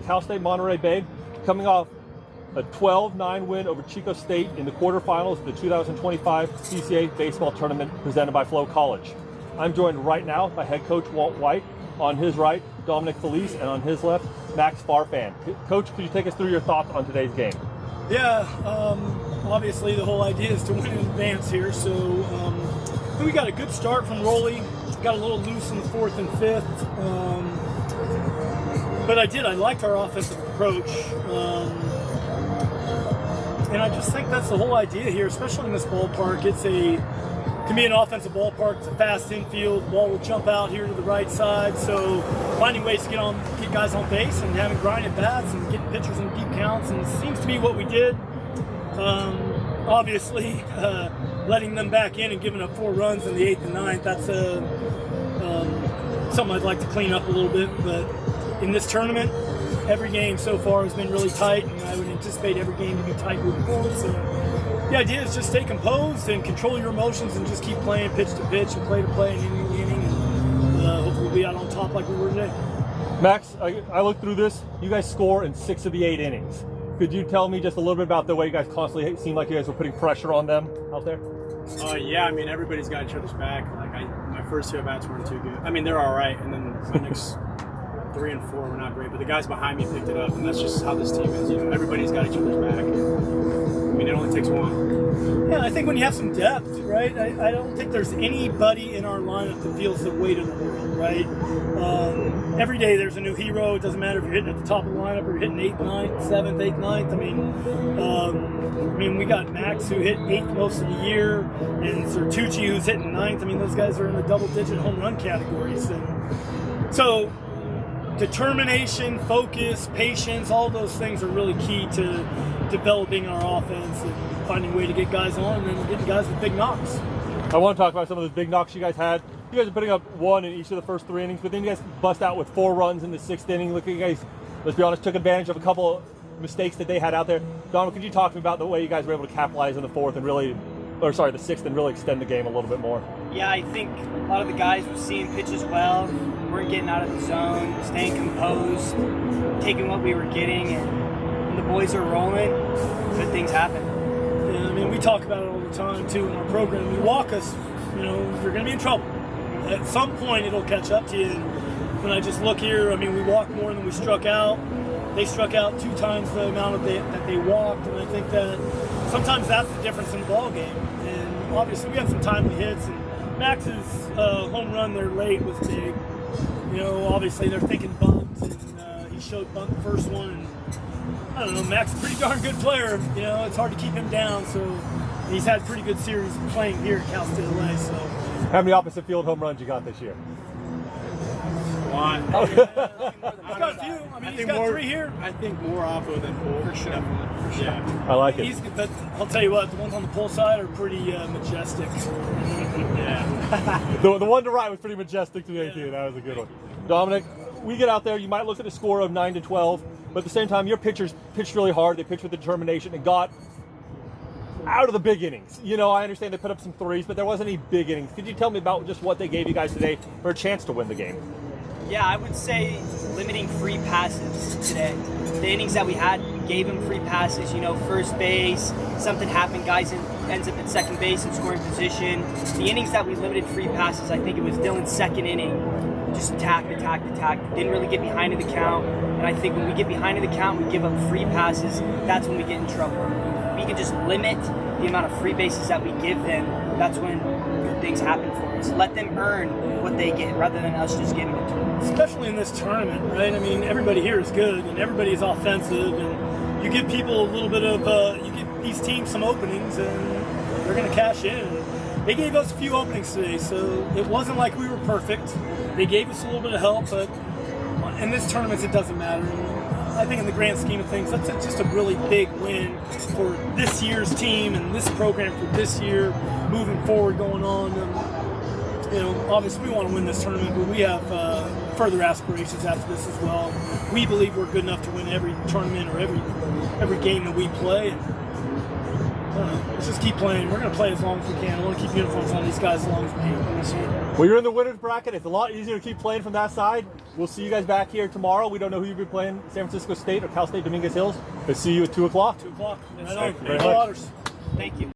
Cal State Monterey Bay, coming off a 12-9 win over Chico State in the quarterfinals of the 2025 CCAA Baseball Tournament presented by FloCollege. I'm joined right now by head coach Walt White. On his right, Dominic Felice, and on his left, Max Farfan. Coach, could you take us through your thoughts on today's game? Yeah, obviously the whole idea is to win in advance here, so we got a good start from Rolly. Got a little loose in the fourth and fifth, but I liked our offensive approach, and I just think that's the whole idea here, especially in this ballpark. It can be an offensive ballpark. It's a fast infield. The ball will jump out here to the right side. So finding ways to get guys on base and having grinded bats and getting pitchers in deep counts, and it seems to be what we did. Obviously, letting them back in and giving up 4 runs in the 8th and 9th, that's something I'd like to clean up a little bit. But in this tournament, every game so far has been really tight, and I would anticipate every game to be tight moving forward. So the idea is just stay composed and control your emotions and just keep playing pitch to pitch and play to play and inning to inning, and hopefully we'll be out on top like we were today. Max, I looked through this. You guys score in 6 of the 8 innings. Could you tell me just a little bit about the way you guys constantly seemed like you guys were putting pressure on them out there? Yeah, I mean, everybody's got each other's back. Like, my first 2 at-bats weren't too good. I mean, they're all right, and then my next 3 and 4 were not great, but the guys behind me picked it up, and that's just how this team is. You know, everybody's got each other's back. I mean, it only takes one. Yeah, I think when you have some depth, right, I don't think there's anybody in our lineup that feels the weight of the world, right? Every day there's a new hero. It doesn't matter if you're hitting at the top of the lineup or you're hitting 8th, 9th, 7th, 8th, 9th. I mean, we got Max who hit 8th most of the year, and Sertucci who's hitting 9th. I mean, those guys are in the double-digit home run categories. And so determination, focus, patience, all those things are really key to developing our offense and finding a way to get guys on and then getting guys with big knocks. I want to talk about some of those big knocks you guys had. You guys are putting up 1 in each of the first 3 innings, but then you guys bust out with 4 runs in the 6th inning. Look, you guys, let's be honest, took advantage of a couple of mistakes that they had out there. Dominic, could you talk to me about the way you guys were able to capitalize in the 4th and really, the 6th, and really extend the game a little bit more? Yeah, I think a lot of the guys were seeing pitches well, weren't getting out of the zone, staying composed, taking what we were getting, and when the boys are rolling, good things happen. Yeah, I mean, we talk about it all the time, too, in our program. You walk us, you're going to be in trouble. At some point, it'll catch up to you. And when I just look here, I mean, we walked more than we struck out. They struck out 2 times the amount that they walked, and I think that sometimes that's the difference in the ball game. And obviously, we had some timely hits, and Max's home run there late was big. Obviously they're thinking bunt, and he showed bunt the first one. And I don't know, Max is a pretty darn good player. It's hard to keep him down, so he's had a pretty good series playing here at Cal State LA. So, how many opposite field home runs you got this year? 1. He's got a few. I mean, he's got 3 here. I think more Oppo than Pull. For sure. Yeah. I like it. But I'll tell you what, the ones on the pull side are pretty majestic. Yeah. The one to right was pretty majestic today, too. That was a good one. Dominic, we get out there, you might look at a score of 9-12, but at the same time, your pitchers pitched really hard. They pitched with determination and got out of the big innings. I understand they put up some 3s, but there wasn't any big innings. Could you tell me about just what they gave you guys today for a chance to win the game? Yeah, I would say limiting free passes today. The innings that we had, we gave them free passes, first base, something happened, guys ends up at second base in scoring position. The innings that we limited free passes, I think it was Dylan's 2nd inning, just attack, didn't really get behind in the count. And I think when we get behind in the count, we give up free passes, that's when we get in trouble. We can just limit the amount of free bases that we give them, that's when good things happen for us. Let them earn what they get rather than us just giving it to them. Especially in this tournament, right? I mean, everybody here is good and everybody is offensive, and you give people a little bit of, you give these teams some openings and they're going to cash in. They gave us a few openings today, so it wasn't like we were perfect. They gave us a little bit of help, but in this tournament, it doesn't matter. I think in the grand scheme of things, that's just a really big win for this year's team and this program for this year, moving forward, going on. Obviously we want to win this tournament, but we have further aspirations after this as well. We believe we're good enough to win every tournament or every game that we play. And, let's just keep playing. We're going to play as long as we can. I want to keep uniforms on these guys as long as we can this year. Well, you're in the winner's bracket. It's a lot easier to keep playing from that side. We'll see you guys back here tomorrow. We don't know who you'll be playing, San Francisco State or Cal State Dominguez Hills. We'll see you at 2 o'clock. 2 o'clock. Thank you very Go much. Otters. Thank you.